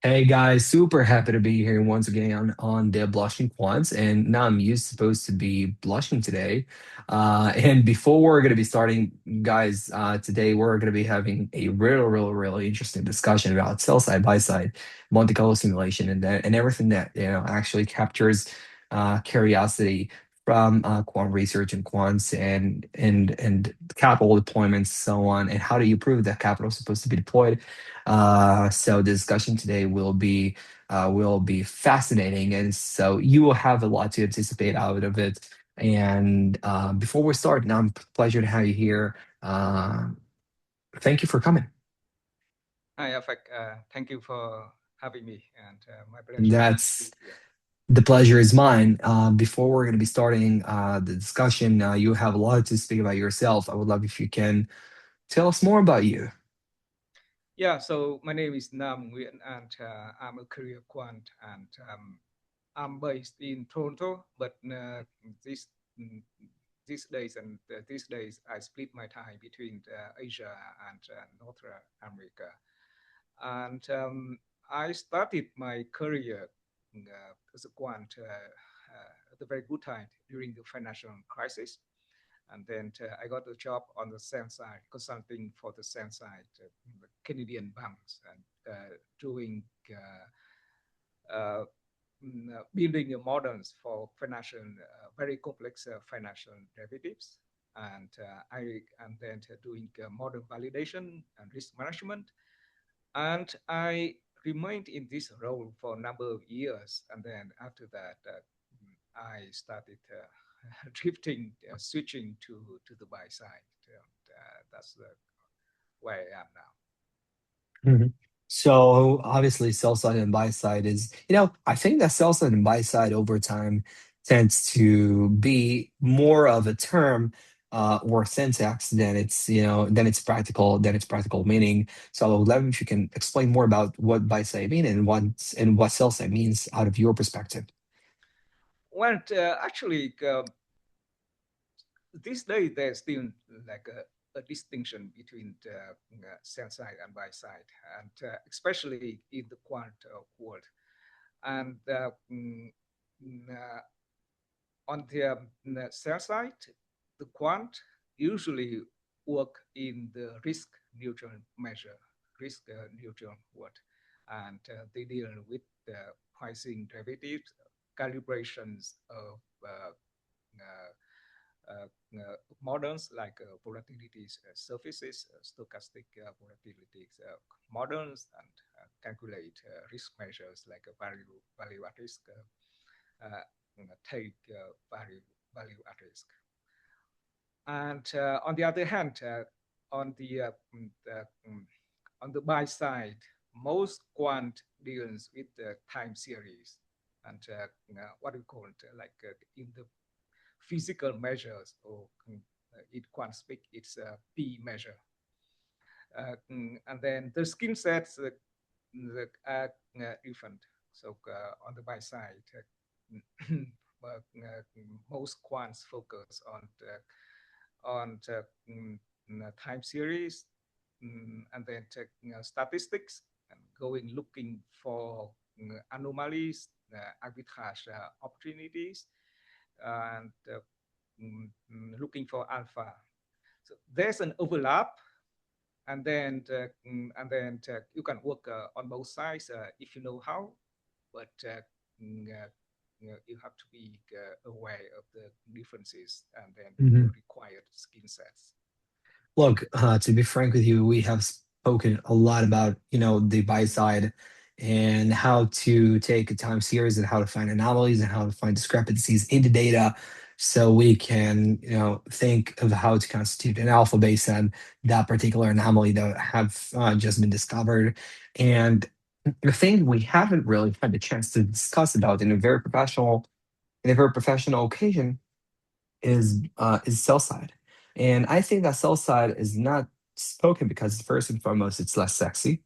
Hey guys, super happy to be here once again on the Blushing Quants. And now I'm used supposed to be blushing today. And before we're going to be starting, guys, today we're going to be having a really interesting discussion about sell side, buy side, Monte Carlo simulation, and everything that actually captures curiosity from quant research and quants and capital deployments, so on, and how do you prove that capital is supposed to be deployed. So the discussion today will be fascinating, and so you will have a lot to anticipate out of it. And before we start, now I'm pleasure to have you here. Thank you for coming. Hi, Afak. Thank you for having me, and my pleasure to That's be here. the pleasure is mine. Before we're going to be starting the discussion, you have a lot to speak about yourself. I would love if you can tell us more about you. Yeah, so my name is Nguyen, and I'm a career quant, and I'm based in Toronto. But these mm, these days I split my time between Asia and North America. And I started my career as a quant at a very good time during the financial crisis. And then I got a job on the sell side, consulting for the sell side, the Canadian banks, and doing uh, building models for financial, very complex financial derivatives. And and then doing model validation and risk management. And I remained in this role for a number of years. And then after that, I started drifting, switching to the buy side. That's where I am now. Mhm. So obviously, sell side and buy side is, I think that sell side and buy side over time tends to be more of a term or syntax than its practical meaning. So I would love if you can explain more about what buy side mean and what sell side means out of your perspective. Well, actually, these days there's still like a distinction between sell side and buy side, and especially in the quant world. And on the sell side, the quant usually work in the risk neutral measure, risk neutral world, and they deal with the pricing derivatives, calibrations of models like volatility surfaces, stochastic volatility models, and calculate risk measures like value at risk, take value at risk. And on the other hand, on on the buy side, most quant deals with the time series and what we call it, in the physical measures, or in quant speak, it's a P measure. And then the skill sets are different. So on the buy side, but, most quants focus on time series, and then statistics, and looking for anomalies, arbitrage opportunities, and looking for alpha. So there's an overlap, and then you can work on both sides if you know how, but you have to be aware of the differences and then the required skill sets. Look, to be frank with you, we have spoken a lot about, the buy side and how to take a time series and how to find anomalies and how to find discrepancies in the data so we can, think of how to constitute an alpha based on that particular anomaly that have just been discovered. And the thing we haven't really had the chance to discuss about in a very professional occasion is sell side. And I think that sell side is not spoken because first and foremost it's less sexy.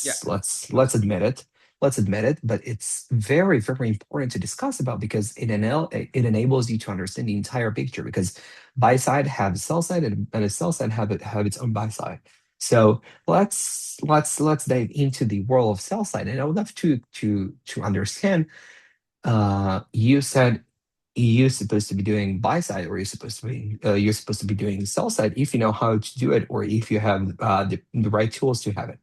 Yeah. Let's admit it. Let's admit it, but it's very important to discuss about because it enables you to understand the entire picture because buy side have a sell side and a sell side have its own buy side. So let's dive into the world of sell side, and I would love to understand. You said you're supposed to be doing buy side, or you're supposed to be doing sell side if you know how to do it, or if you have the right tools to have it.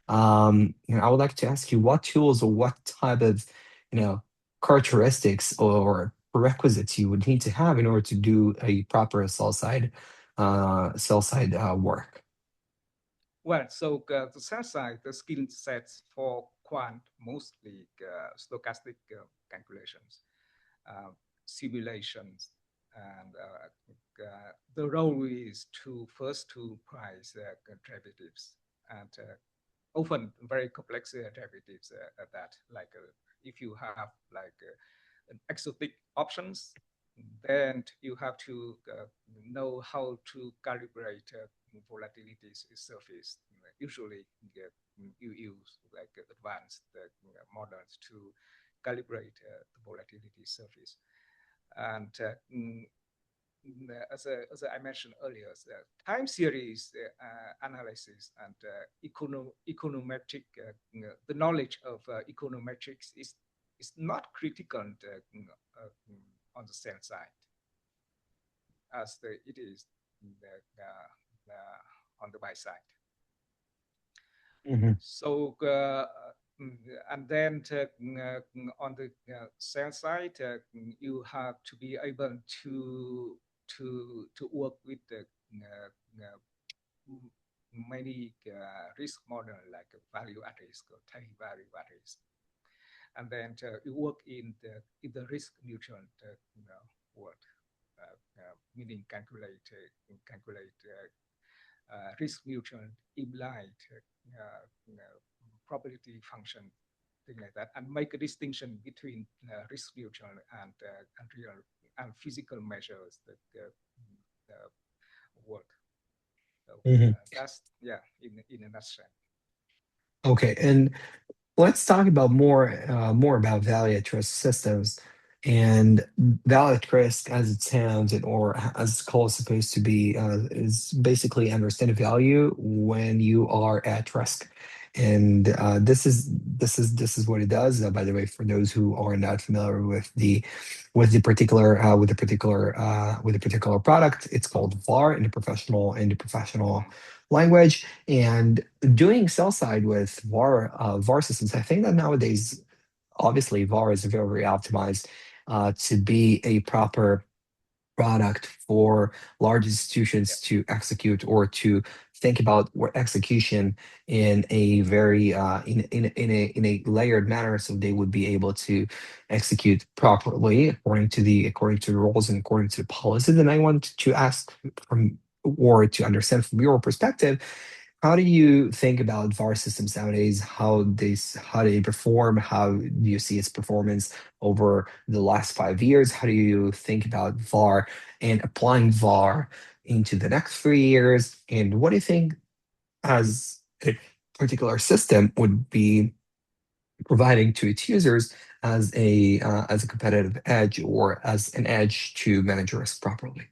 I would like to ask you what tools or what type of, you know, characteristics or prerequisites you would need to have in order to do a proper sell side work. Well, so the sell side, the skill sets for quant mostly stochastic calculations, uh, simulations, and the role is to first to price derivatives and often very complex derivatives at that. Like if you have like an exotic options, then you have to know how to calibrate volatility surface. Usually, you use like advanced models to calibrate the volatility surface. And as I mentioned earlier, time series analysis and econometric, the knowledge of econometrics is not critical on the sell side as it is on the buy side. Mhm. So, and then on the sell side, you have to be able to work with the many risk model like value at risk or time value at risk, and then you work in the risk neutral world, meaning calculate risk neutral implied probability function, thing like that, and make a distinction between risk neutral and real and physical measures that work. So Mhm. that's yeah, in a nutshell. Okay, and let's talk about more about value at risk systems and value at risk as it sounds and or as it's called supposed to be is basically understand value when you are at risk. And this is what it does. By the way, for those who are not familiar with the particular product, it's called VAR in the professional Mm. language. And doing sell side with VAR systems, I think that nowadays, obviously, VAR is very, very optimized to be a proper product for large Yeah. institutions to execute or to think about execution in a very in a layered manner, so they would be able to execute properly according to the rules and according to the policies. And I want to ask from or to understand from your perspective, how do you think about VAR systems nowadays? How do they perform? How do you see its performance over the last 5 years? How do you think about VAR and applying VAR into the next 3 years? And what do you think as a particular system would be providing to its users as a competitive edge or as an edge to manage risk properly?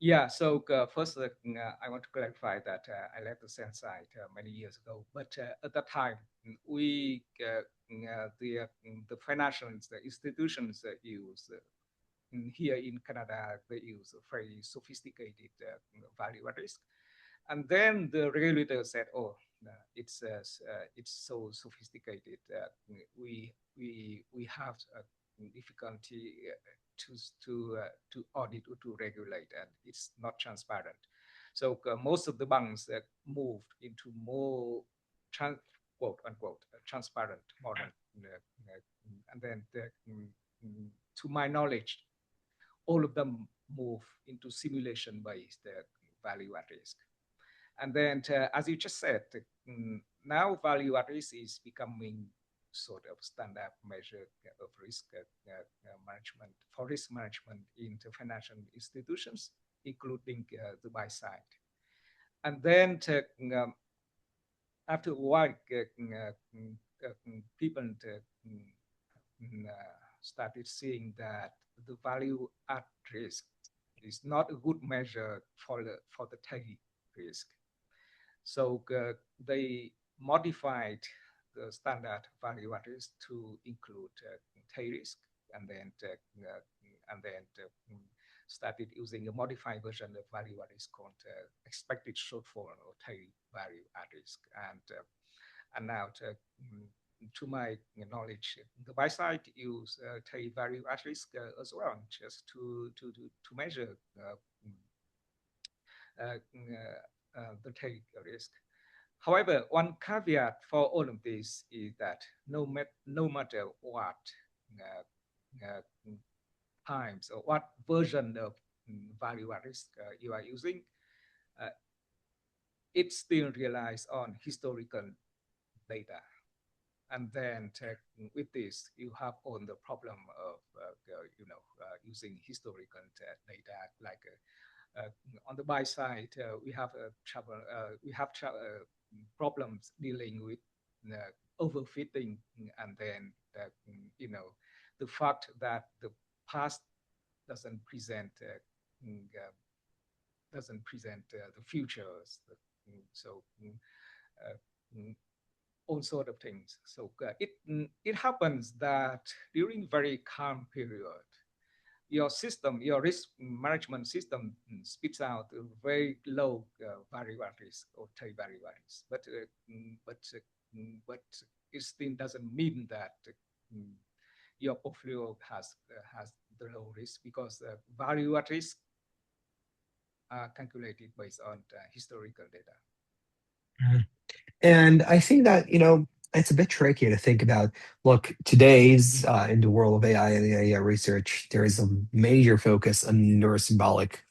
Yeah, so first, I want to clarify that I left the sell side many years ago, but at that time, we the financial institutions that use here in Canada, they use a very sophisticated value at risk. And then the regulator said, "Oh, it's so sophisticated that we have difficulty to audit or to regulate, and it's not transparent." So most of the banks moved into more quote unquote transparent model, and then to my knowledge, all of them move into simulation-based value at risk. And then, as you just said, now value at risk is becoming sort of standard measure of risk management for risk management into financial institutions, including the buy side. And then after a while, people started seeing that the value at risk is not a good measure for the tail risk. So they modified the standard value address to include tail risk, and then started using a modified version of value address called expected shortfall or tail value address. And now to my knowledge, the buy side use tail value address as well, just to measure the tail risk. However, one caveat for all of this is that no matter what times or what version of value at risk you are using, uh, it still relies on historical data. And then with this, you have on the problem of using historical data. Like on the buy side, we have problems dealing with overfitting, and then the fact that the past doesn't present the futures. So uh, all sort of things. So it happens that during very calm period, your system, your risk management system spits out a very low value at risk or tail value at risk. But it still doesn't mean that your portfolio has the low risk, because value at risk are calculated based on historical data. Mhm. And I think that, it's a bit tricky to think about. Look, today's in the world of AI and AI research, there is a major focus on neurosymbolic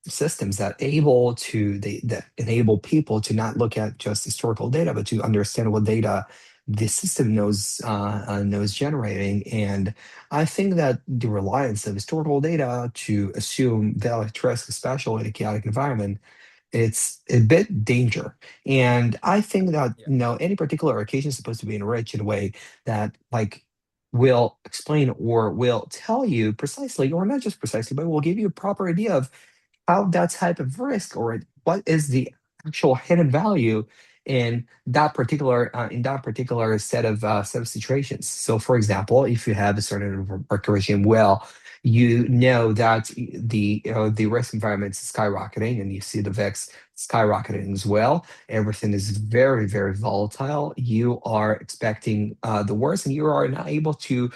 systems that enable people to not look at just historical data, but to understand what data the system knows generating. And I think that the reliance of historical data to assume value at risk, especially in a chaotic environment, it's a bit danger. And I think that, Yeah, any particular occasion is supposed to be enriched in a way that, like, will explain or will tell you precisely, or not just precisely, but will give you a proper idea of how that type of risk, or what is the actual hidden value in that particular set of situations. So, for example, if you have a certain market regime, well, you know that the risk environment is skyrocketing, and you see the VIX skyrocketing as well. Everything is very, very volatile. You are expecting the worst, and you are not able to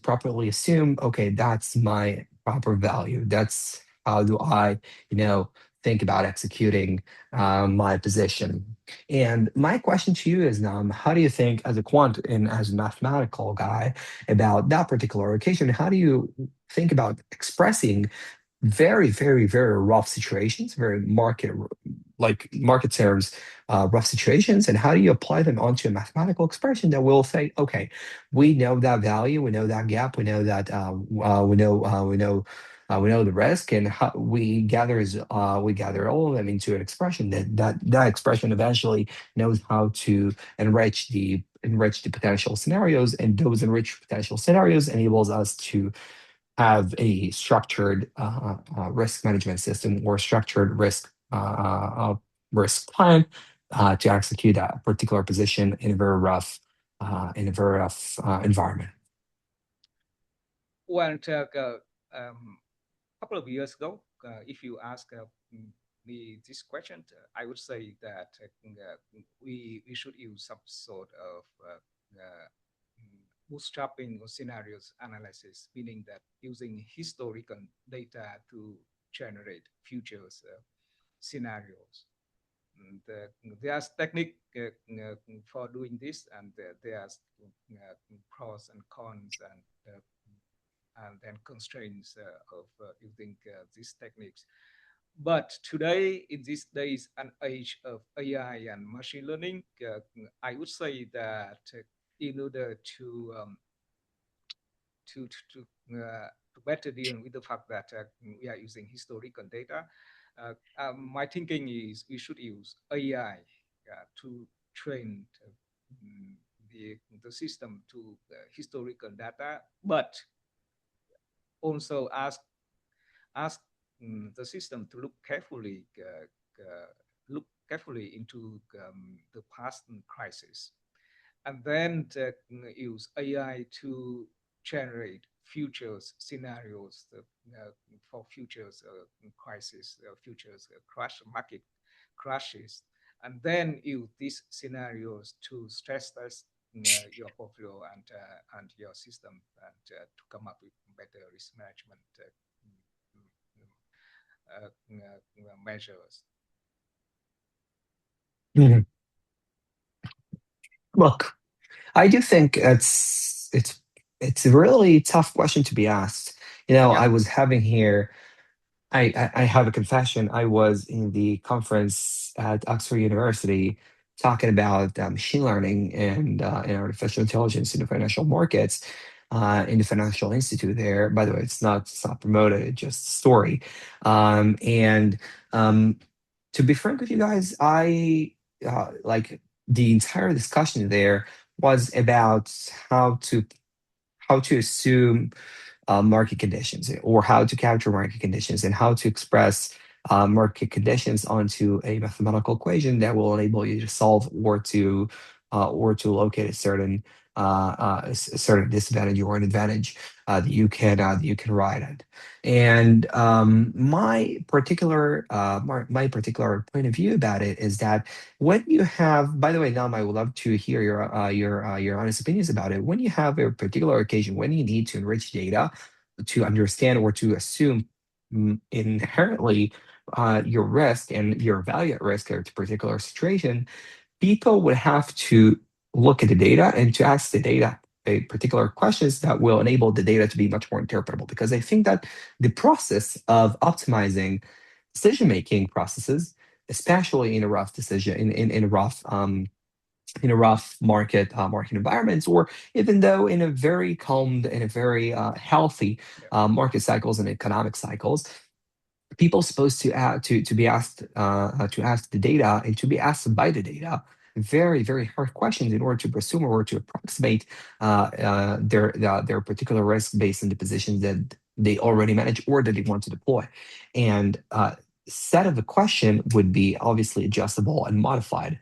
properly assume, okay, that's my proper value. That's how do I, think about executing my position. And my question to you is, now, how do you think, as a quant and as a mathematical guy, about that particular occasion? How do you think about expressing very, very, very rough situations, very market terms, rough situations, and how do you apply them onto a mathematical expression that will say, okay, we know that value, we know that gap, we know that we know the risk, and how we gather all of them into an expression that expression eventually knows how to enrich the potential scenarios, and those enriched potential scenarios enables us to have a structured risk management system or structured risk plan to execute that particular position in a very rough environment. Well, couple of years ago, if you ask me this question, I would say that we should use some sort of bootstrapping or scenarios analysis, meaning that using historical data to generate futures scenarios. And, there's technique for doing this, and there's pros and cons, and then constraints of using these techniques. But today, in these days and age of AI and machine learning, I would say that in order to to, to better deal with the fact that we are using historical data, my thinking is we should use AI to train the system to historical data, but also ask the system to look carefully into the past crisis, and then use AI to generate futures scenarios for futures crisis, futures crash market crashes, and then use these scenarios to stress test your portfolio and your system, and to come up with better risk management measures. Mhm. Look, I do think it's a really tough question to be asked. Yeah, I was having here. I have a confession. I was in the conference at Oxford University talking about machine learning and artificial intelligence in the financial markets, in the Financial Institute there. By the way, it's not promoted, it's just a story. And to be frank with you guys, I like the entire discussion there was about how to assume market conditions or how to capture market conditions and how to express market conditions onto a mathematical equation that will enable you to solve or to locate a certain disadvantage or an advantage that you can ride at. And my particular point of view about it is that when you have, by the way, Nam, I would love to hear your honest opinions about it. When you have a particular occasion when you need to enrich data to understand or to assume inherently your risk and your value at risk at a particular situation, people would have to look at the data and to ask the data a particular questions that will enable the data to be much more interpretable. Because I think that the process of optimizing decision-making processes, especially in a rough decision, in a rough market environments, or even though in a very calm and a very healthy yeah, market cycles and economic cycles, people supposed to ask the data and to be asked by the data very very hard questions in order to presume or to approximate their particular risk based on the positions that they already manage or that they want to deploy. And set of a question would be obviously adjustable and modified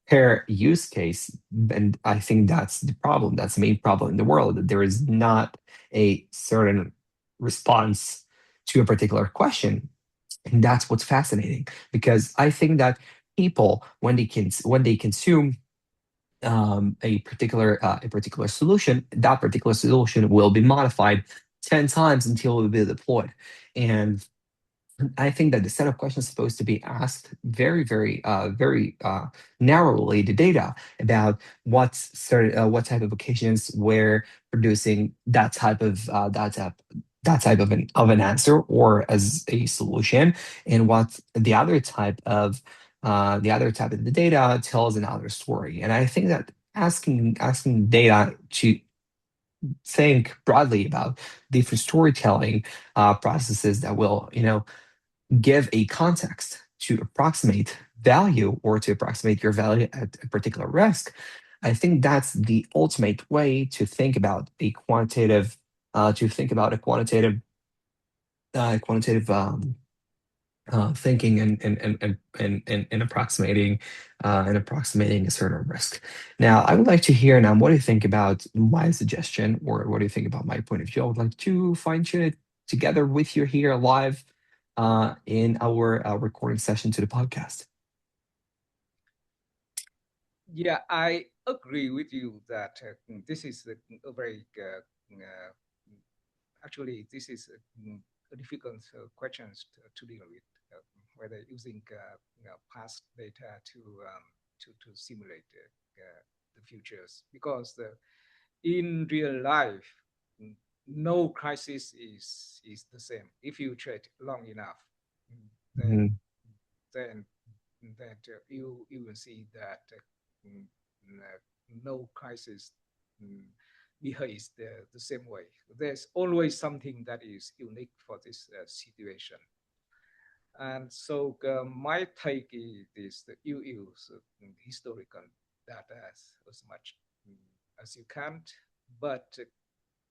per use case. And I think that's the problem. That's the main problem in the world, that there is not a certain response to a particular question. And that's what's fascinating, because I think that people, when they consume a particular solution, that particular solution will be modified 10 times until it will be deployed. And I think that the set of questions is supposed to be asked very, very, very narrowly the data about what type of occasions we're producing that type of an answer or as a solution, and what the other type of the data tells another story. And I think that asking data to think broadly about different storytelling processes that will give a context to approximate value or to approximate your value at a particular risk. I think that's the ultimate way to think about a quantitative thinking and approximating a certain risk. Now, I would like to hear now, what do you think about my suggestion, or what do you think about my point of view? I would like to fine tune it together with you here live in our recording session to the podcast. yeah. I agree with you that this is a very actually this is a difficult questions to deal with, whether using past data to simulate the futures, because in real life, no crisis is the same. If you trade long enough, then Mhm. then that you will see that no crisis mm, behaves the same way. There's always something that is unique for this situation. And so my take is that you use historical data as much as you can, but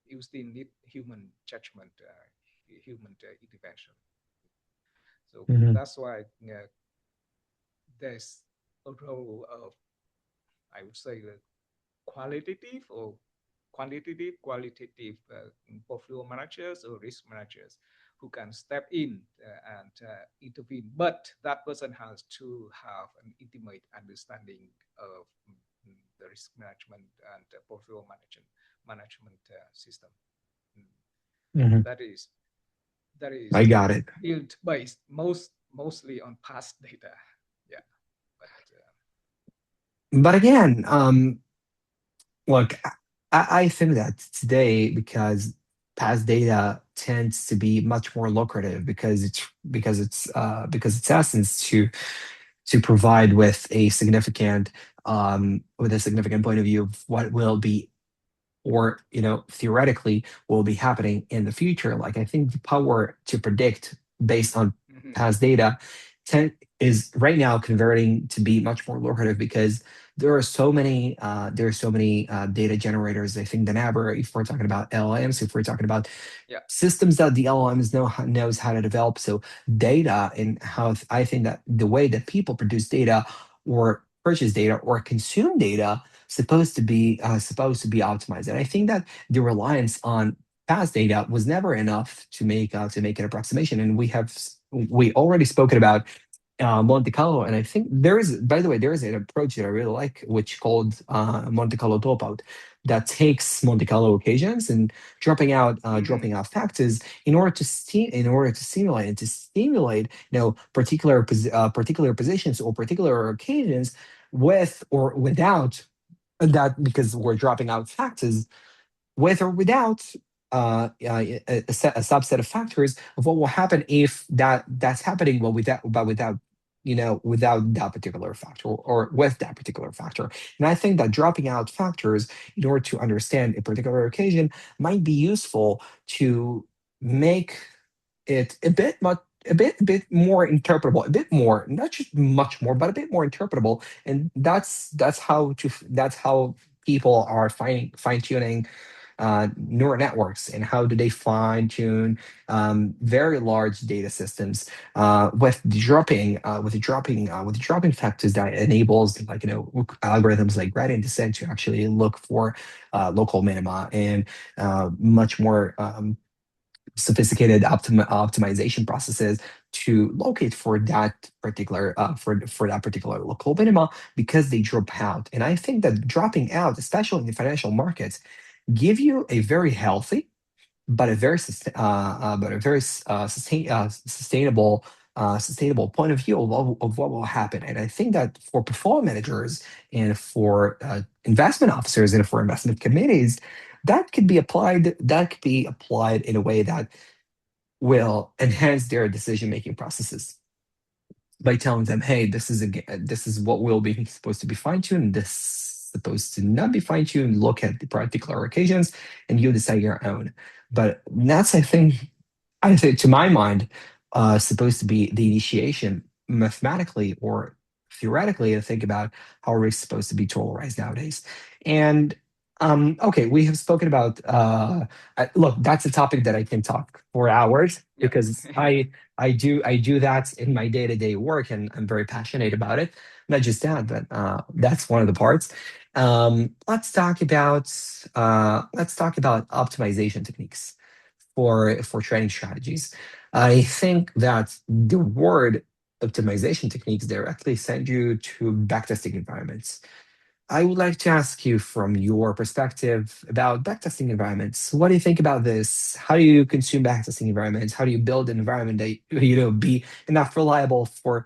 you still need human judgment, human intervention. So Hmm. that's why there's a role of, I would say, the qualitative or qualitative portfolio managers or risk managers who can step in and intervene. But that person has to have an intimate understanding of the risk management and portfolio management system. Mm. Hmm. That is that I is got it. built based mostly on past data. Yeah, but But again, look, I think that today, because past data tends to be much more lucrative because its essence to provide with a significant point of view of what will be, or theoretically will be happening in the future. Like, I think the power to predict based on mhm. past data ten, is right now converting to be much more lucrative, because there are so many data generators, I think, than ever. If we're talking about LLMs, if we're talking about Yeah. systems that the LLMs knows how to develop. So data, and how I think that the way that people produce data, or purchase data, or consume data, supposed to be optimized. And I think that the reliance on past data was never enough to make an approximation. And we already spoken about Monte Carlo, and I think by the way, there is an approach that I really like, which called Monte Carlo dropout, that takes Monte Carlo occasions and Mhm. dropping out factors in order to simulate and to stimulate particular positions or particular occasions, with or without that, because we're dropping out factors, with or without a subset of factors of what will happen if that's happening, well, without that particular factor, or with that particular factor. And I think that dropping out factors in order to understand a particular occasion might be useful to make it a bit more interpretable, a bit more, not just much more, but a bit more interpretable. And that's how people are fine tuning neural networks, and how do they fine tune very large data systems with dropping factors that enables, like, algorithms like gradient descent to actually look for local minima, and much more sophisticated optimization processes to locate for that particular local minima, because they drop out. And I think that dropping out, especially in the financial markets, give you a very healthy, but a very sustainable point of view of what will happen. And I think that for portfolio managers, and for investment officers, and for investment committees, that could be applied in a way that will enhance their decision making processes, by telling them, hey, this is what will be supposed to be fine tuned, this is supposed to not be fine tuned. Look at the particular occasions, and you decide your own. But that's, I think, to my mind, supposed to be the initiation, mathematically or theoretically, to think about how risk is supposed to be totalized nowadays. And okay, we have spoken about. Look, that's a topic that I can talk for hours, Yeah. because I do that in my day to day work, and I'm very passionate about it. Not just that, but that's one of the parts. Let's talk about optimization techniques for trading strategies. I think that the word optimization techniques directly send you to backtesting environments. I would like to ask you, from your perspective, about backtesting environments. What do you think about this? How do you consume backtesting environments? How do you build an environment that be enough reliable for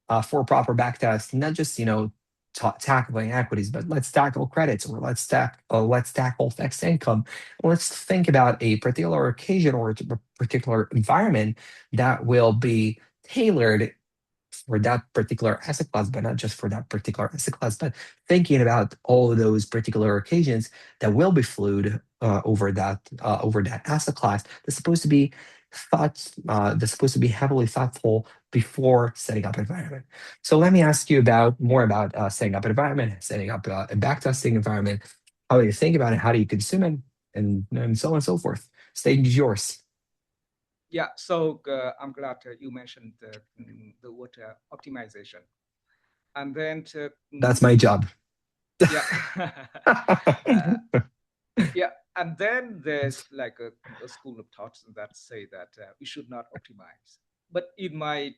proper backtest, not just tackling equities, but let's tackle credits, or let's tackle fixed income. Let's think about a particular occasion, or a particular environment that will be tailored for that particular asset class, but not just for that particular asset class, but thinking about all of those particular occasions that will be fluid over that asset class. That's supposed to be heavily thoughtful before setting up environment. So let me ask you more about setting up an environment, setting up a backtesting environment. How do you think about it? How do you consume it? And so on and so forth. Stage is yours. Yeah, so I'm glad you mentioned the word optimization. And then, That's my job. yeah, yeah, and then there's like a school of thoughts that say that we should not optimize. But in my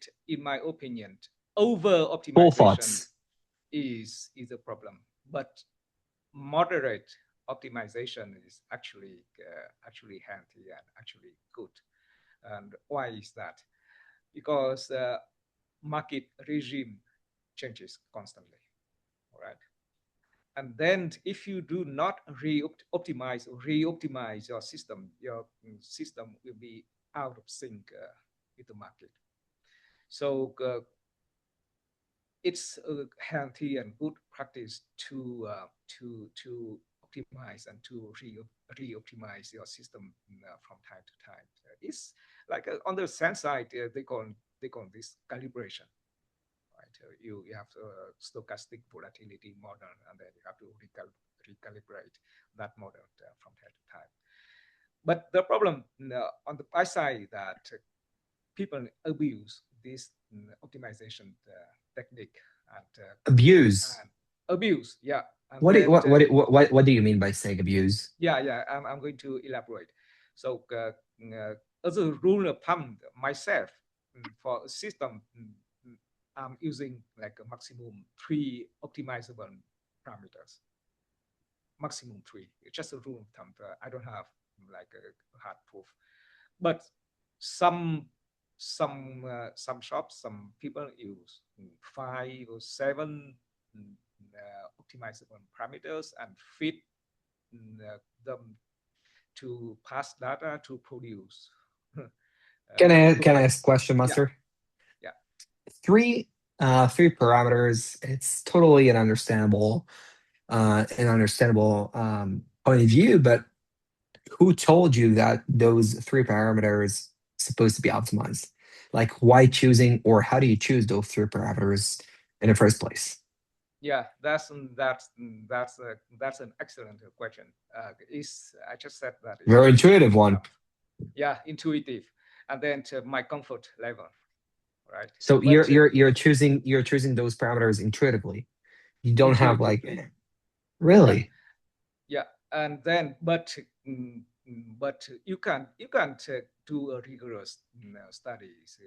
opinion, over Full optimization thoughts. is a problem. But moderate optimization is actually healthy and actually good. And why is that? Because market regime changes constantly. All right. And then if you do not re-optimize your system will be out of sync with the market. So it's a healthy and good practice to optimize and to re-optimize your system from time to time. It's like on the sense side, they call this calibration. Right? You have a stochastic volatility model, and then you have to recalibrate that model from time to time. But the problem on the buy side that people abuse this optimization technique Abuse. and abuse, yeah, and What do you, then what do you mean by saying abuse? yeah, I'm going to elaborate. So as a rule of thumb, myself for a system, I'm using like a maximum three optimizable parameters. Maximum three. It's just a rule of thumb. I don't have like a hard proof, but some some shops, some people use five or seven optimizable parameters and fit them to pass data to produce Can I total. ask a question, Yeah, Master? yeah, Three three parameters. It's totally an understandable point of view, but who told you that those three parameters supposed to be optimized? Like why choosing or how do you choose those three parameters in the first place? yeah. That's an excellent question. Is I just said that it's Very a rule intuitive of one. thumb. Yeah, intuitive, and then to my comfort level, right? So But you're choosing those parameters intuitively. You don't have like intuitively, yeah, really. yeah, and then but you can't do a rigorous studies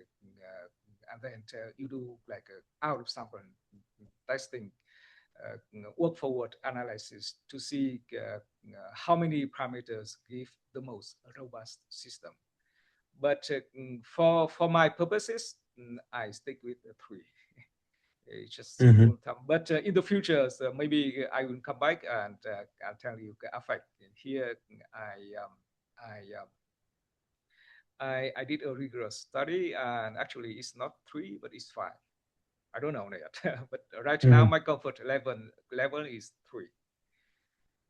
and then you do like a out of sample testing work forward analysis to see how many parameters give the most robust system. But for my purposes, I stick with the three. It's just a rule Mhm. of thumb. But in the future, so maybe I will come back and I'll tell you the effect. Here, I um, I, um, I did a rigorous study, and actually, it's not three, but it's five. I don't know yet, but right now Mhm. my comfort level is three.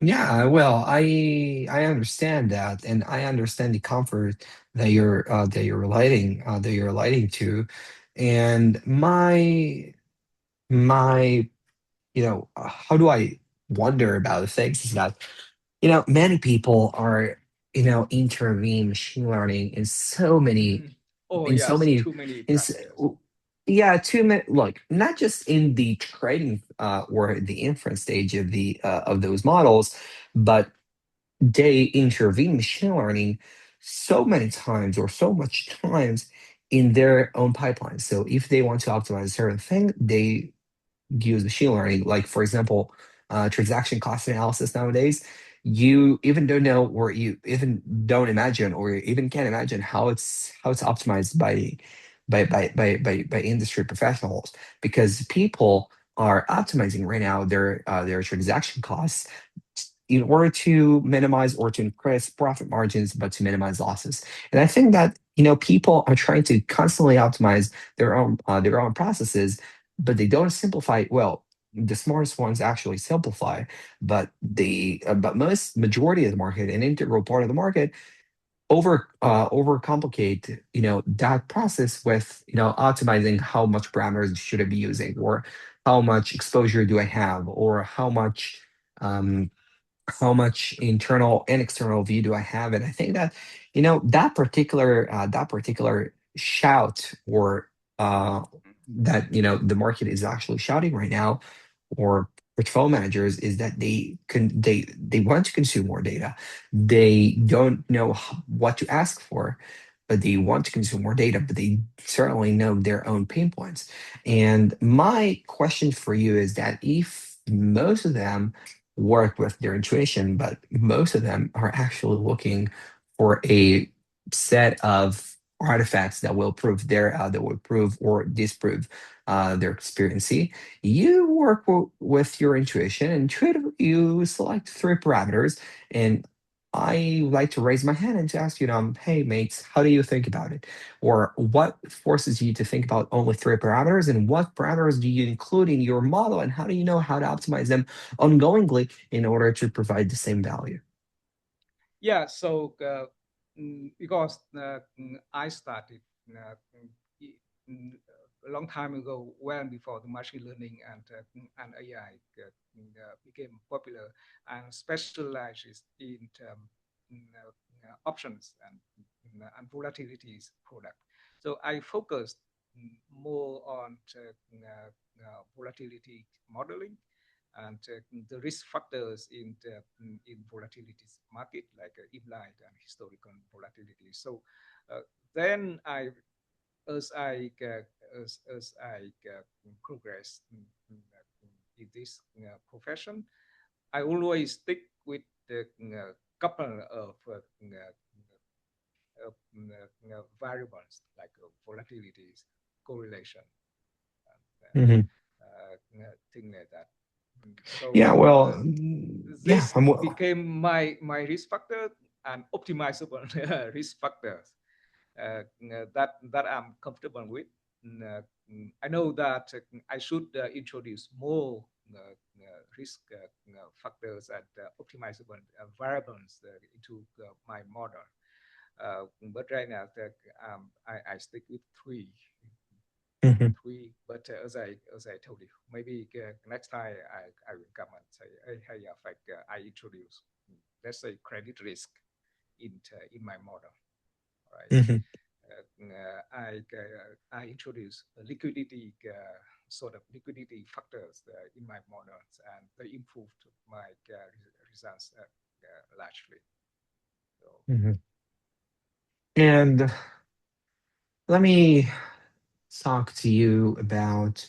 Yeah, well, I understand that, and I understand the comfort that you're relating to, and my how do I wonder about things is that many people are intervene machine learning Oh in so yes, many too many in s- parameters. yeah too many, like not just in the trading or the inference stage of those models, but they intervene machine learning so many times or so much times in their own pipeline. So if they want to optimize a certain thing, they use machine learning. Like for example, transaction cost analysis nowadays, you even don't know, or you even don't imagine, or you even can't imagine how it's optimized by industry professionals, because people are optimizing right now their transaction costs in order to minimize or to increase profit margins, but to minimize losses. And I think that people are trying to constantly optimize their own processes, but they don't simplify. Well, the smartest ones actually simplify, but but most majority of the market, an integral part of the market, overcomplicate that process with optimizing how much parameters should I be using, or how much exposure do I have, or how much um how much internal and external view do I have? And I think that, that particular shout, or that the market is actually shouting right now, or portfolio managers, is that they want to consume more data. They don't know what to ask for, but they want to consume more data, but they certainly know their own pain points. And my question for you is that if most of them work with their intuition, but most of them are actually looking for a set of artifacts that will prove or disprove their experiency. You work with your intuition, and intuitively you select three parameters. And I like to raise my hand and to ask you, hey mates, how do you think about it? Or what forces you to think about only three parameters, and what parameters do you include in your model, and how do you know how to optimize them ongoingly in order to provide the same value? Yeah, so because I started a long time ago, well before the machine learning and AI became popular, and specializes in options and volatilities product. So I focused more on volatility modeling and the risk factors in volatility market, like implied and historical volatility. So then as I as I progress in this profession, I always stick with the couple of variables like volatilities, correlation, and Mhm. thing like that. So Yeah, well, yeah, this became my risk factor and optimizable risk factors that I'm comfortable with. I know that I should introduce more risk factors and optimizable variables into my model. But right now, I stick with Mhm, But as I told you, maybe next time I will come and say, hey, yeah, like I introduce, let's say, credit risk in my model, right? mhm, I introduce liquidity sort of liquidity factors in my models, and they improved my results largely. So mhm. And let me talk to you about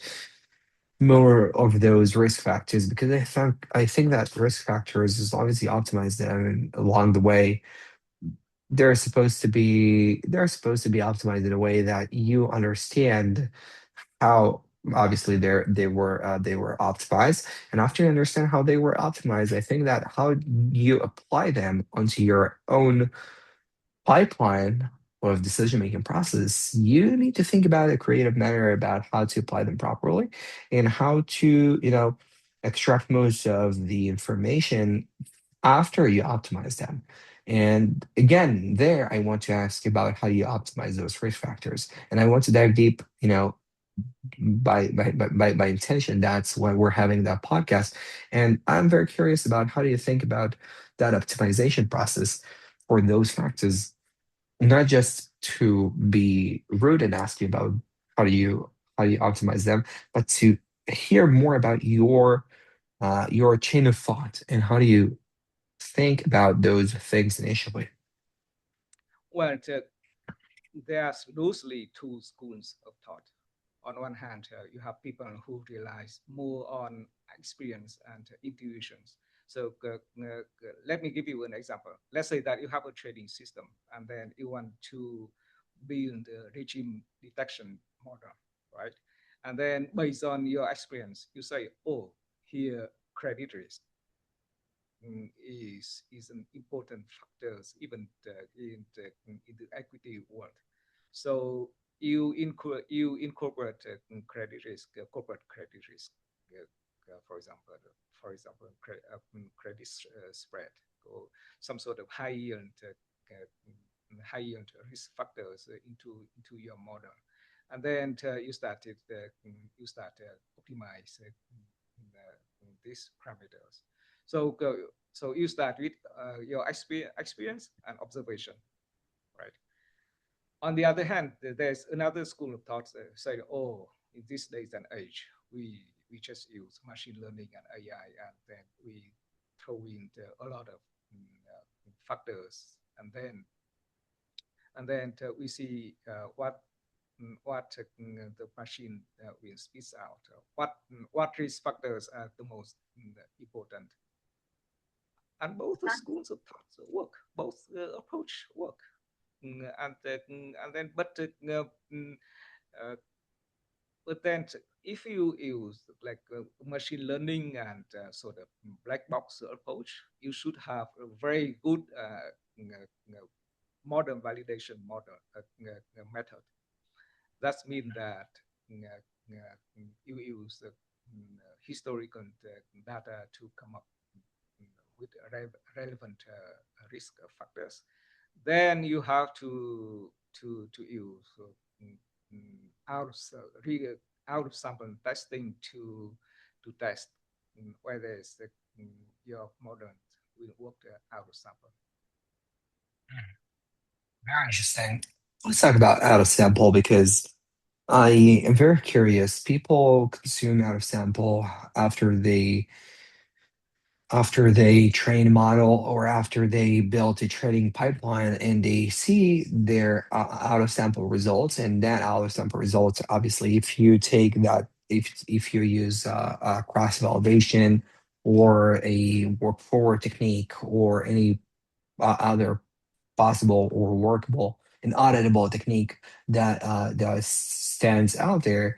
more of those risk factors, because I think that risk factors, as long as you optimize them along the way, they're supposed to be optimized in a way that you understand how obviously they were optimized. And after you understand how they were optimized, I think that how you apply them onto your own pipeline of decision making process, you need to think about a creative manner about how to apply them properly, and how to extract most of the information after you optimize them. And again, there I want to ask about how you optimize those risk factors. And I want to dive deep, by intention. That's why we're having that podcast. And I'm very curious about how do you think about that optimization process for those factors, not just to be rude and ask you about how do you optimize them, but to hear more about your chain of thought, and how do you think about those things initially. well, there's loosely two schools of thought. On one hand, you have people who relies more on experience and intuitions. So let me give you an example. Let's say that you have a trading system, and then you want to build a regime detection model, right? And then based on your experience, you say, oh, here credit risk is an important factors even in the equity world. So you incorporate credit risk, corporate credit risk, for example, credit spread, or some sort of high yield risk factors into your model, and then you start optimize these parameters. So So you start with your experience and observation, right? On the other hand, there's another school of thought that say, oh, in this days and age, we just use machine learning and AI, and then we throw in a lot of factors, and then we see what the machine will spit out. What risk factors are the most important? And both the schools of thought work, both approach work. And then uh, but then if you use like machine learning and sort of black box approach, you should have a very good modern validation model method. That means that you use historical data to come up with relevant risk factors. Then you have to use out of out of sample testing to test whether your model will work out of sample. Very interesting. Let's talk about out of sample because I am very curious. People consume out of sample after they train a model or after they build a trading pipeline and they see their out of sample results, and that out of sample results, obviously if you take that, if you use cross validation or a work forward technique or any other possible or workable and auditable technique that stands out there,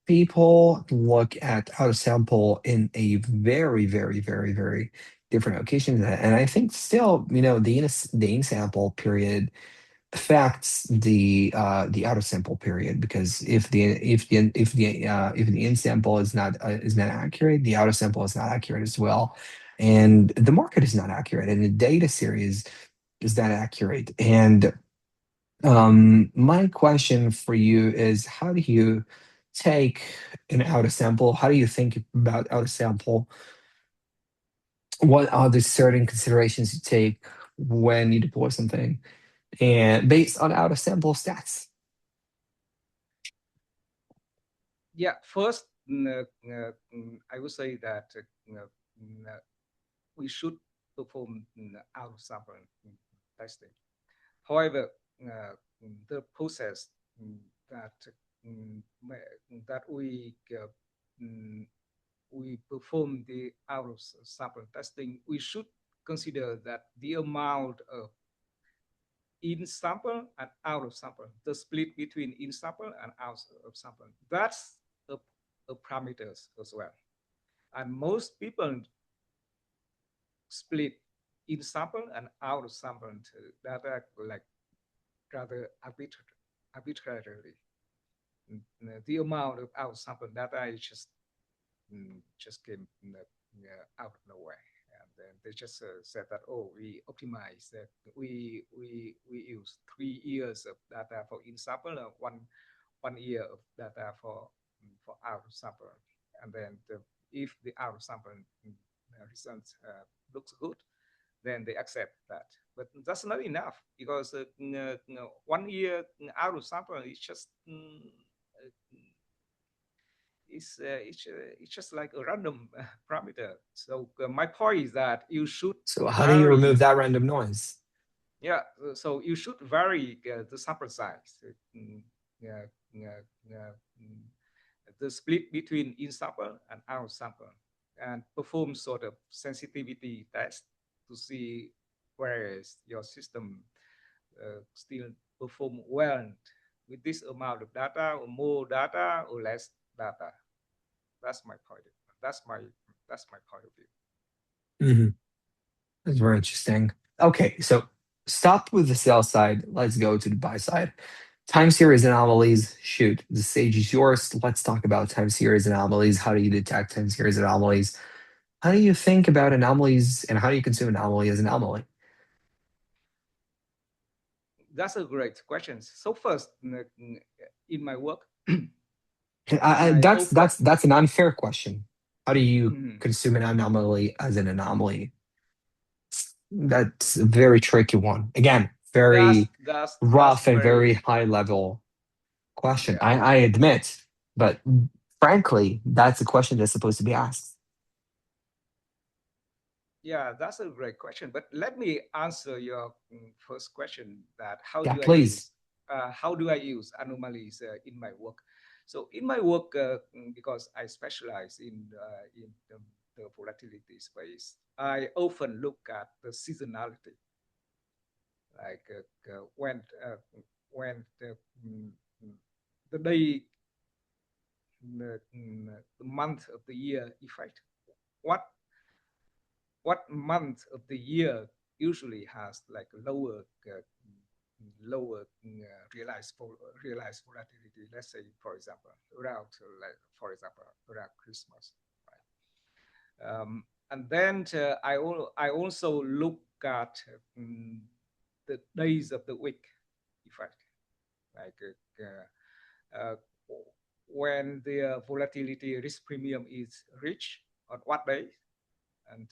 people look at how to sample in a very, very, very, very different occasion. And I think still, the in sample period affects the out of sample period, because if the in sample is not accurate, the out of sample is not accurate as well, and the market is not accurate, and the data series is not accurate. And my question for you is, how do you take an out of sample? How do you think about out of sample? What are the certain considerations you take when you deploy something, and based on out of sample stats? Yeah, first, I would say that we should perform out of sample testing. However, the process that mm, that mm, we perform the out of sample testing, we should consider that the amount of in sample and out of sample, the split between in sample and out of sample, that's a, a parameters as well. And most people split in sample and out of sample data like rather arbitrarily. The amount of out sample data is just came out of nowhere, and then they just said that, oh, we optimize that, we use 3 years of data for in sample and one year of data for out sample, and then if the out sample results looks good, then they accept that. But that's not enough, because 1 year out of sample is just it's just like a random parameter. So my point is that you should So how do you remove vary. that random noise? Yeah, so you should vary the sample size. Yeah, yeah, yeah, the split between in sample and out sample, and perform sort of sensitivity test to see where is your system still perform well with this amount of data, or more data or less data. That's my point. That's my that's my point of view. Mhm. That's very interesting. Okay, so stop with the sell side. Let's go to the buy side. Time series anomalies. Shoot, the stage is yours. Let's talk about time series anomalies. How do you detect time series anomalies? How do you think about anomalies, and how do you consume anomaly as an anomaly? That's a great question. So first, in my work, I, I that's offer that's that's an unfair question. How do you mhm. consume an anomaly as an anomaly? That's a very tricky one. Again, That's very that's that's rough and very very high level question. yeah. I admit, but frankly, that's a question that's supposed to be asked. Yeah, that's a great question. But let me answer your first question: that Yeah, please. how do I use anomalies in my work? So in my work, because I specialize in the volatility space, I often look at the seasonality, like when mm, the day, the month of the year effect. What what month of the year usually has like lower realized volatility? Let's say, for example, around for example around Christmas, right? And then I also look at the days of the week effect, like when the volatility risk premium is reached on what day, and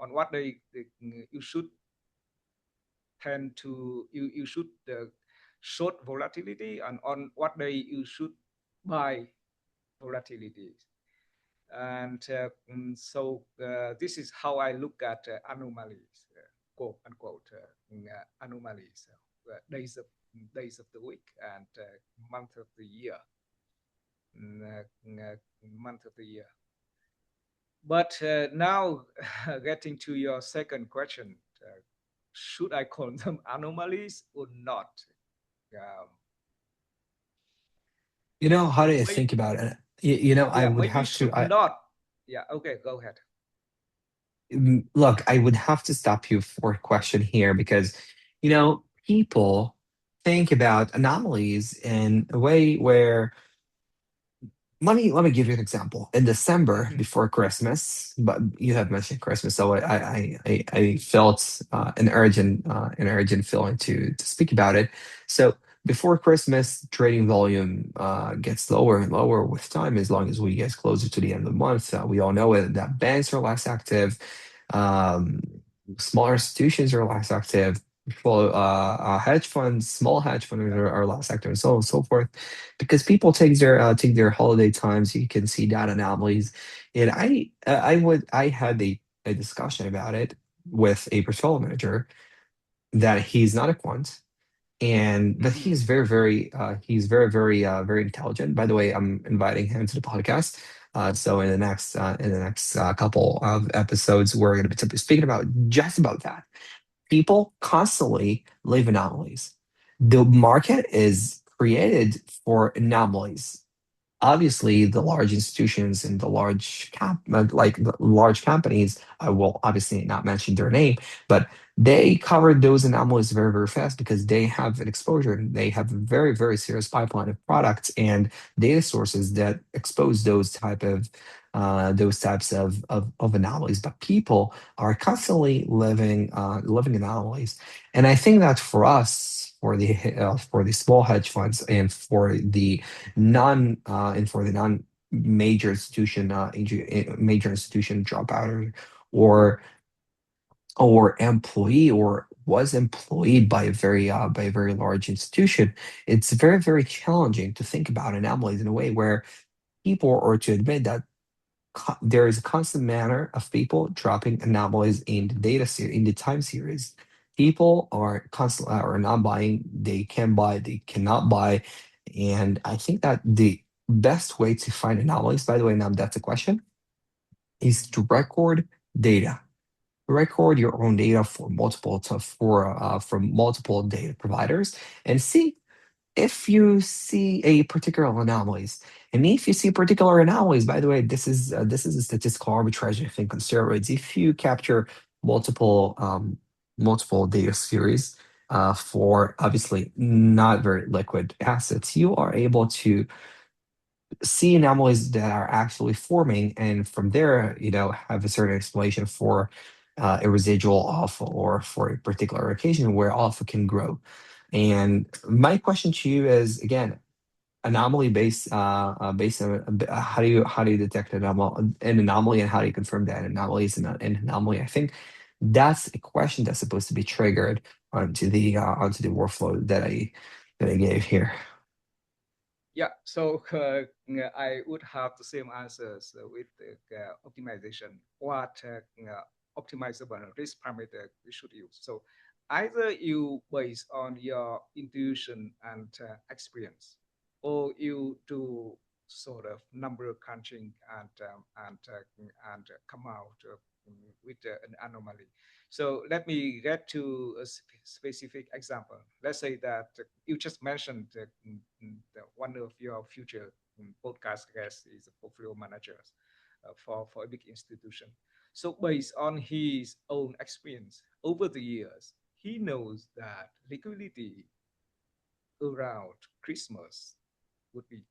on what day you should tend to you should short volatility, and on what day you should buy volatility. And this is how I look at anomalies, quote unquote, anomalies, days of the week and month of the year, month of the year. But now, getting to your second question, should I call them anomalies or not? Um, You know, how do you maybe, think about it? I yeah, would maybe have to. should not. Yeah, okay, go ahead. Look, I would have to stop you for a question here because, people think about anomalies in a way where let me give you an example. In December Mhm. before Christmas, but you have mentioned Christmas, so I felt an urgent feeling to speak about it. So before Christmas, trading volume gets lower and lower with time as long as we get closer to the end of the month. We all know it, that banks are less active, um, smaller institutions are less active. Hedge funds, small hedge funds Yeah. are less active, and so on and so forth because people take their holiday times. You can see that anomalies, and I had a discussion about it with a portfolio manager that he's not a quant, and but Hmm. he's very very intelligent. By the way, I'm inviting him to the podcast. So in the next couple of episodes, we're going to be speaking about just about that. People constantly leave anomalies. The market is created for anomalies. Obviously the large institutions and the like the large companies, I will obviously not mention their name, but they covered those anomalies very very fast because they have an exposure and they have a very very serious pipeline of products and data sources that expose those types of anomalies. But people are constantly living anomalies, and I think that for us, for the small hedge funds and for the non major institution dropout, or or employee, or was employed by a very large institution, it's very very challenging to think about anomalies in a way where people are to admit that there is a constant manner of people dropping anomalies in the in the time series. People are constantly are not buying. They can buy. They cannot buy. And I think that the best way to find anomalies, by the way, now that's a question, is to record data. Record your own data from multiple data providers and see if you see a particular anomalies. And if you see particular anomalies, by the way, this is a statistical arbitrage, I think, on steroids. If you capture multiple multiple data series for obviously not very liquid assets, you are able to see anomalies that are actually forming, and from there, have a certain explanation for a residual alpha, or for a particular occasion where alpha can grow. And my question to you is again, anomaly based on how do you detect an anomaly, and how do you confirm that an anomaly is an anomaly? I think That's a question that's supposed to be triggered onto the workflow that I gave here. Yeah, so I would have the same answers with optimization. What optimizable risk parameter we should use? So either you base on your intuition and experience, or you do sort of number crunching and come out with an anomaly. So let me get to a specific example. Let's say that you just mentioned that one of your future podcast guests is a portfolio manager for a big institution. So based on his own experience over the years, he knows that liquidity around Christmas would be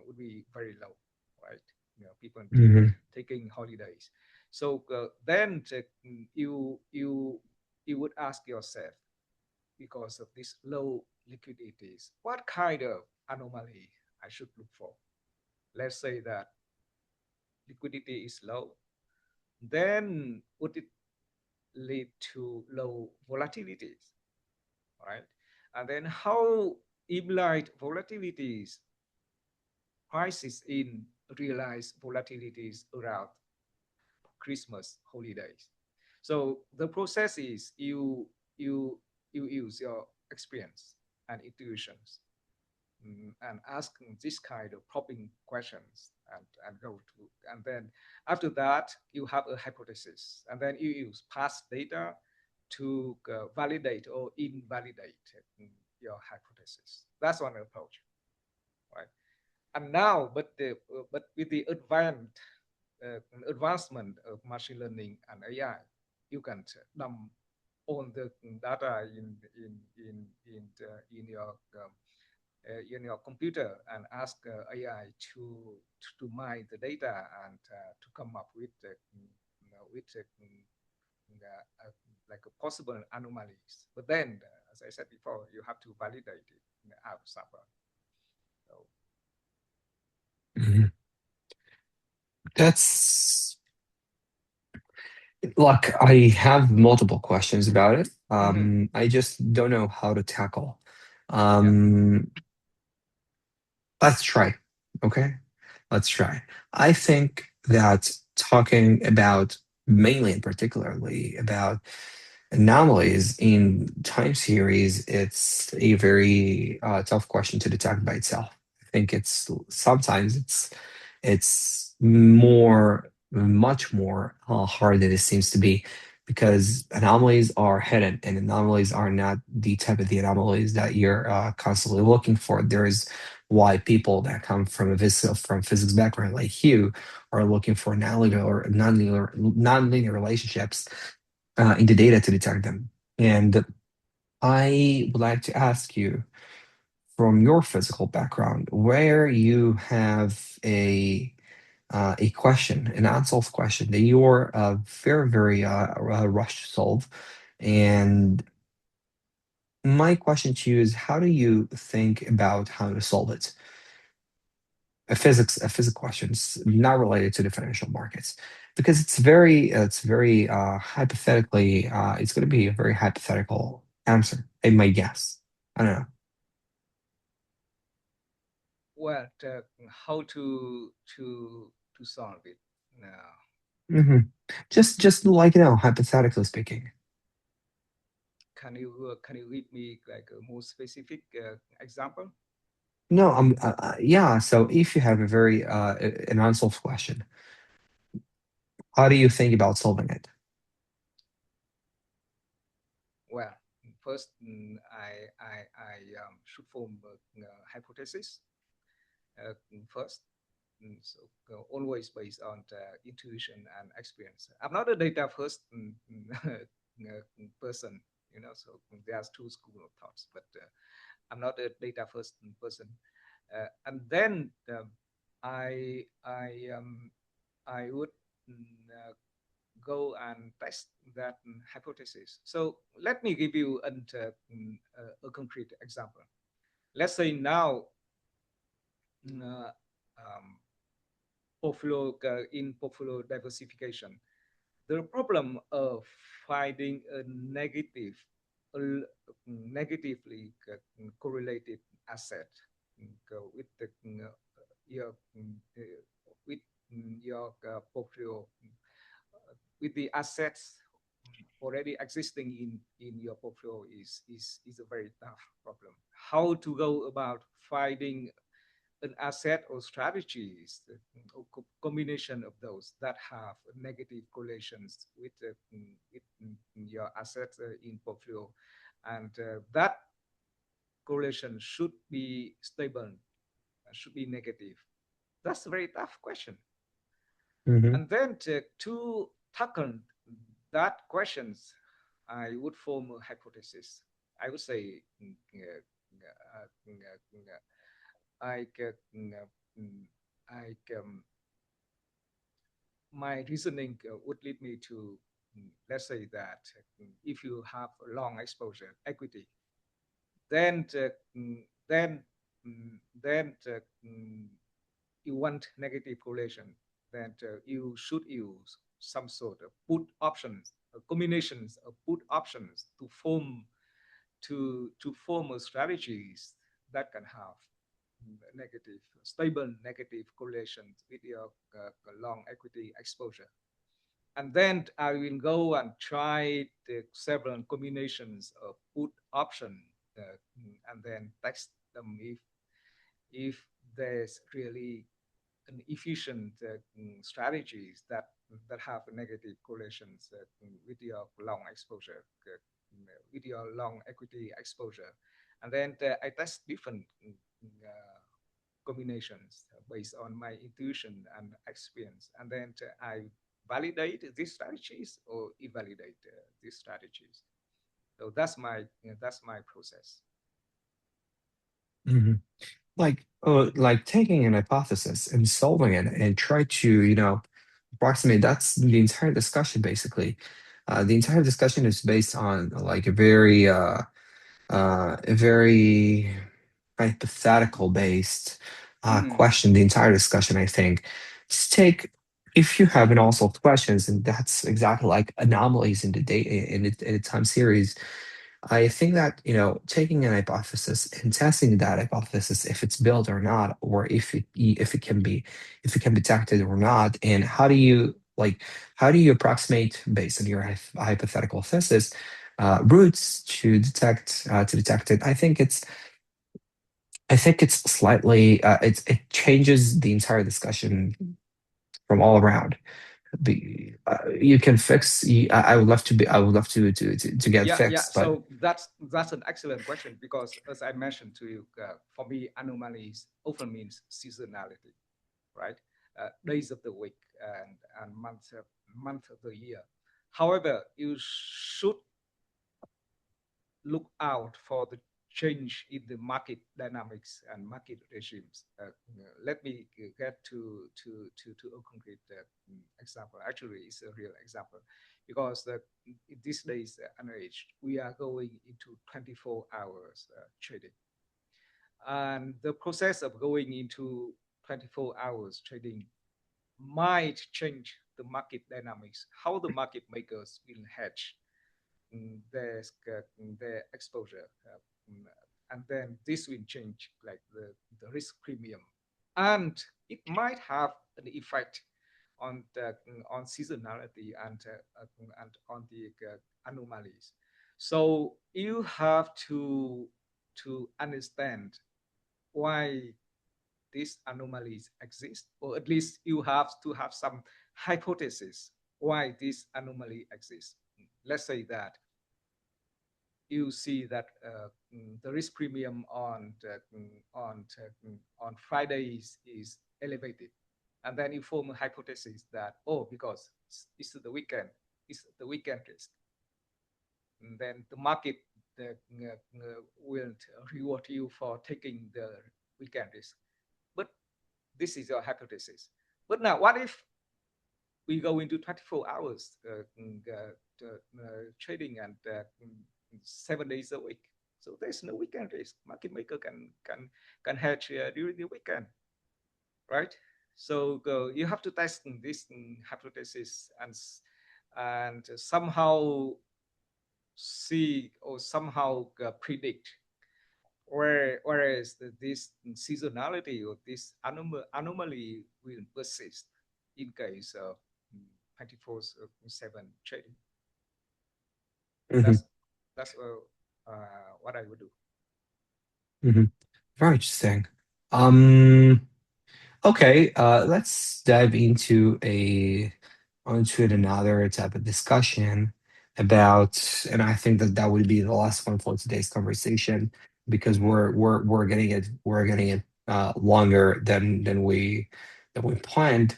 would be very low, right? People Hmm. taking holidays. So then you would ask yourself, because of this low liquidities, what kind of anomaly I should look for? Let's say that liquidity is low, then would it lead to low volatilities, right? And then how implied volatilities prices in realized volatilities around Christmas holidays. So the process is you use your experience and intuitions and ask this kind of probing questions and go to, and then after that you have a hypothesis and then you use past data to validate or invalidate your hypothesis. That's one approach, right? And now but with the advancement of machine learning and AI, you can dump all the data in your computer and ask AI to mine the data and to come up with with like a possible anomalies. But then, as I said before, you have to validate it in the app server. So, Hmm. That's Look, I have multiple questions about it. mhm, I just don't know how to tackle. yeah. Um, let's try. Okay, let's try. I think that talking about mainly and particularly about anomalies in time series, it's a very tough question to detect by itself. I think it's sometimes it's much more hard than it seems to be, because anomalies are hidden, and anomalies are not the type of the anomalies that you're constantly looking for. There is why people that come from from physics background like you are looking for nonlinear relationships in the data to detect them. And I would like to ask you, from your physical background, where you have a question, an unsolved question that you're very rushed to solve. And my question to you is, how do you think about how to solve it? A physics questions not related to the financial markets, because it's very hypothetically, it's going to be a very hypothetical answer, I might guess. I don't know. Well, how to solve it now? Hmm. Just like, hypothetically speaking. Can you give me like a more specific example? No, yeah. So if you have a very an unsolved question, how do you think about solving it? Well, first, I should form a hypothesis first. So always based on intuition and experience. I'm not a data first person, so there's two school of thoughts, but I'm not a data first person. And then I I would go and test that hypothesis. So let me give you a concrete example. Let's say now uh, um, portfolio in portfolio diversification. The problem of finding a uh, negatively correlated asset with your with your portfolio, with the assets already existing in your portfolio is a very tough problem. How to go about finding an asset or strategies, or combination of those that have negative correlations with your assets in portfolio, and that correlation should be stable, should be negative. That's a very tough question. Hmm. And then to tackle that questions, I would form a hypothesis. I would say, like, like my reasoning would lead me to, let's say that if you have a long exposure equity, then then then you want negative correlation, then you should use some sort of put options, combinations of put options to form a strategies that can have negative, stable negative correlations with your long equity exposure. And then I will go and try the several combinations of put option, and then test them if there's really an efficient strategies that have negative correlations with your long exposure, with your long equity exposure. And then I test different combinations based on my intuition and experience. And then I validate these strategies or invalidate these strategies. So that's my process. Hmm. Like taking an hypothesis and solving it and try to, approximate. That's the entire discussion, basically. The entire discussion is based on like a very hypothetical based Mm, question. The entire discussion, I think. Just take if you have an unsolved questions, and that's exactly like anomalies in the data in the time series. I think that, taking an hypothesis and testing that hypothesis if it's built or not, or if it can be detected or not, and how do you approximate based on your hypothetical thesis routes to detect it? I think it's slightly it changes the entire discussion from all around. You can fix. I would love to be. I would love to get yeah, yeah. fixed, but So that's an excellent question, because as I mentioned to you, for me, anomalies often means seasonality, right? Days of the week and month of the year. However, you should look out for the change in the market dynamics and market regimes. Let me get to a concrete example. Actually, it's a real example, because in these days and age, we are going into 24 hours trading. And the process of going into 24 hours trading might change the market dynamics, how the market makers will hedge their exposure. And then this will change like the risk premium. And it might have an effect on seasonality and on the anomalies. So you have to understand why these anomalies exist, or at least you have to have some hypothesis why this anomaly exists. Let's say that you see that the risk premium on Fridays is elevated, and then you form a hypothesis that, oh, because it's the weekend risk, and then the market will reward you for taking the weekend risk. But this is your hypothesis. But now, what if we go into 24 hours trading and 7 days a week? So there's no weekend risk. Market maker can hedge during the weekend, right? So you have to test this hypothesis and somehow see or somehow predict whereas this seasonality or this anomaly will persist in case of 24/7 trading. Hmm. That's what I would do. Hmm. Very interesting. Um, okay, let's dive onto another type of discussion about, and I think that that would be the last one for today's conversation because Mm-hmm. we're getting it longer than we planned.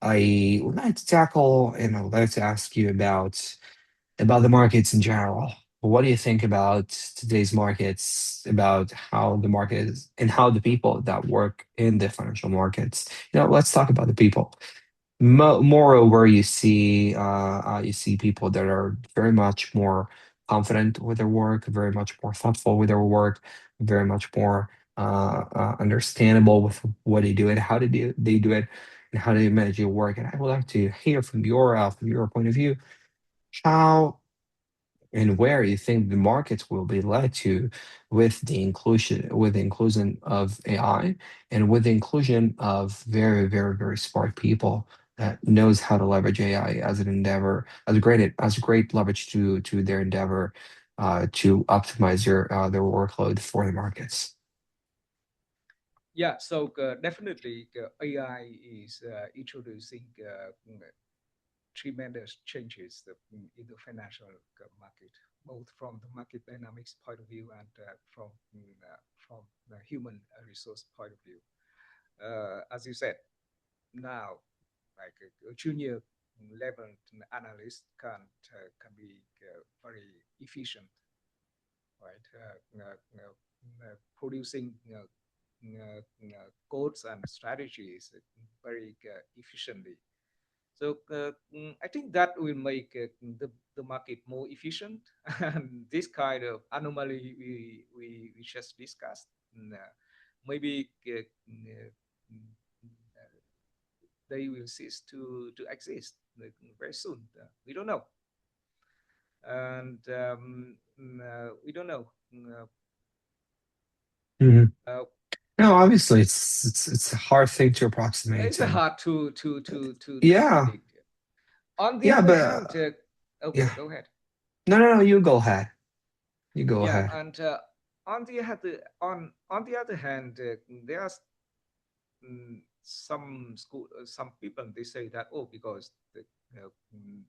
I would like to tackle and I would like to ask you about the markets in general. What do you think about today's markets, about how the market is and how the people that work in the financial markets? Let's talk about the people. Moreover, you see people that are very much more confident with their work, very much more thoughtful with their work, very much more understandable with what they do and how they do it, and how they manage your work. And I would like to hear from your point of view how and where you think the markets will be led to with the inclusion of AI and with the inclusion of very, very, very smart people that knows how to leverage AI as an endeavor, as a great leverage to their endeavor to optimize their workload for the markets. Yeah, so definitely AI is introducing tremendous changes in the financial market, both from the market dynamics point of view and from the human resource point of view. As you said, now like a junior level analyst can be very efficient, right? Producing codes and strategies very efficiently. So I think that will make the market more efficient. And this kind of anomaly we just discussed, maybe they will cease to exist very soon. We don't know. And we don't know. Mhm. Uh, No, obviously it's a hard thing to approximate it's a and hard to yeah, predict. On the yeah, other but hand, okay, yeah, go ahead. no, you go ahead, you go Yeah, ahead. and on the other hand, there are some people they say that because the uh, mm,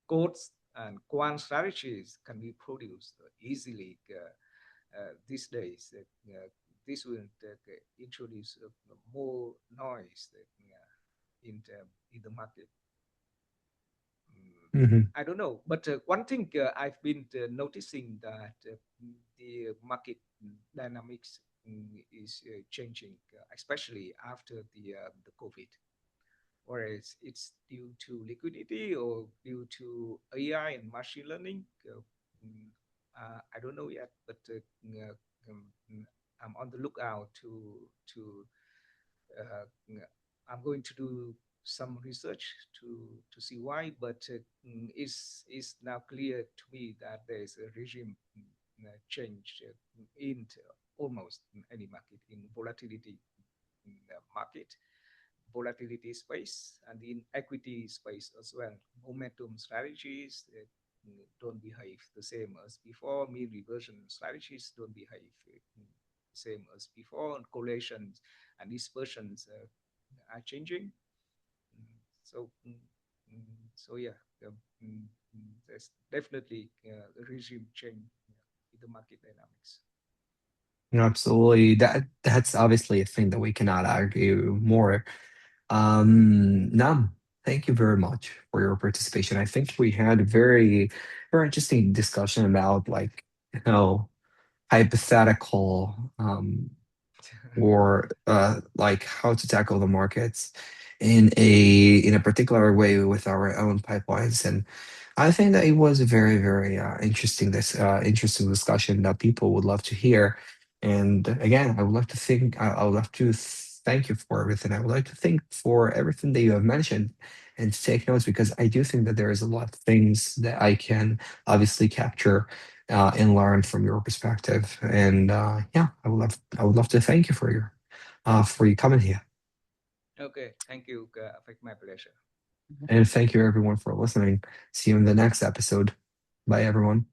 codes and quant strategies can be produced easily these days. This will introduce more noise in the market. Hmm. I don't know, but one thing I've been noticing that the market dynamics is changing, especially after the COVID. Whereas it's due to liquidity or due to AI and machine learning. Mm, I don't know yet, but I'm on the lookout to uh, I'm going to do some research to see why, but it's now clear to me that there is a regime change in almost any market, in volatility market, volatility space, and in equity space as well. Momentum strategies don't behave the same as before. Mean reversion strategies don't behave the same as before. And correlations and dispersions are changing. So, so yeah, there's definitely a regime change in the market dynamics. Absolutely. That's obviously a thing that we cannot argue more. Nam, thank you very much for your participation. I think we had a very, very interesting discussion about hypothetical or like how to tackle the markets in a particular way with our own pipelines. And I think that it was a very, very interesting discussion that people would love to hear. And again, I would love to thank you for everything. I would like to thank for everything that you have mentioned. and to take notes, because I do think that there is a lot of things that I can obviously capture and learn from your perspective. And yeah, I would love to thank you for you coming here. Okay, thank you. My pleasure. And thank you everyone for listening. See you in the next episode. Bye everyone.